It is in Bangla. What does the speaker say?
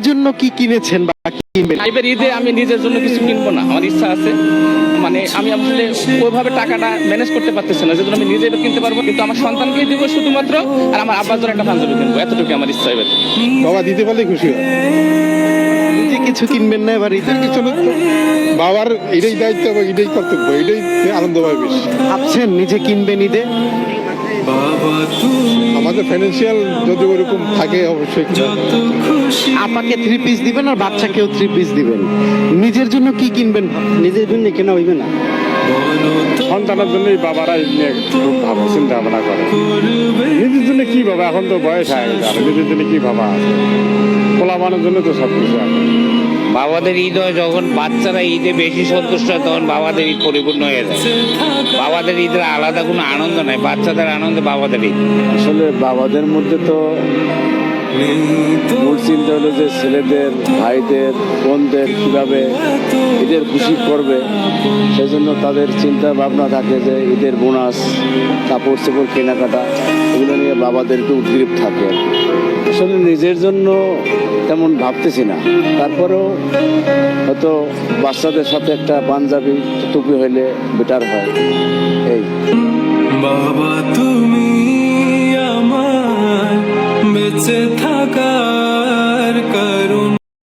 জন্য কি কিনেছেন বা কি কিনবেন? এবার ঈদে আমি নিজের জন্য কিছু কিনবো না, আমার ইচ্ছা আছে। মানে আমি আসলে ওইভাবে টাকাটা ম্যানেজ করতে পারতেছি না, যেজন্য আমি নিজে এবার কিনতে পারবো, কিন্তু আমার সন্তানকেই দিব শুধুমাত্র, আর আমার আব্বার জন্য একটা পাঞ্জাবি কিনবো, এতটুকু আমার ইচ্ছা এবার। বাবা দিতে পারলে খুশি হয়। নিজে কিছু কিনবেন না এবার ঈদে? কিছু না তো, বাবার এটাই দায়িত্ব বা এটাই কর্তব্য, এটাই আনন্দ পাবে বেশি। ভাবছেন নিজে কিনবেন ঈদে? আমাদের ফাইন্যান্সিয়াল যদি ওরকম থাকে অবশ্যই আপাকে 3 পিস দিবেন আর বাচ্চাকেও 3 পিস দিবেন। নিজের জন্য কি কিনবেন? নিজের জন্য কেনা হইবে না, সন্তানের জন্যই বাবারা এই নিয়ে খুব ভালো চিন্তা ভাবনা করে। নিজের জন্য কি বাবা, এখন তো বয়স হয়ে গেছে, আর নিজের জন্য কি বাবা আছে? পোলাপানের জন্য তো সব কিছু আছে। বাবাদের ঈদ হয় যখন বাচ্চারা ঈদে বেশি সন্তুষ্ট হয়, তখন বাবাদের ঈদ পরিপূর্ণ হয়ে যায়। বাবাদের ঈদের আলাদা কোনো আনন্দ নাই, বাচ্চাদের আনন্দে বাবাদের ঈদ। আসলে বাবাদের মধ্যে তো মূল চিন্তা হলো যে ছেলেদের, ভাইদের, বোনদের কিভাবে ঈদের খুশি করবে, সেই জন্য তাদের চিন্তা ভাবনা থাকে যে ঈদের বোনাস, কাপড় চোপড় কেনাকাটা, এগুলো নিয়ে বাবাদের একটু উদ্গ্রীব থাকে আর কি। আসলে নিজের জন্য তেমন ভাবতেছি না, তারপরেও হয়তো বাচ্চাদের সাথে একটা পাঞ্জাবি টুপি হইলে বেটার হয় এই।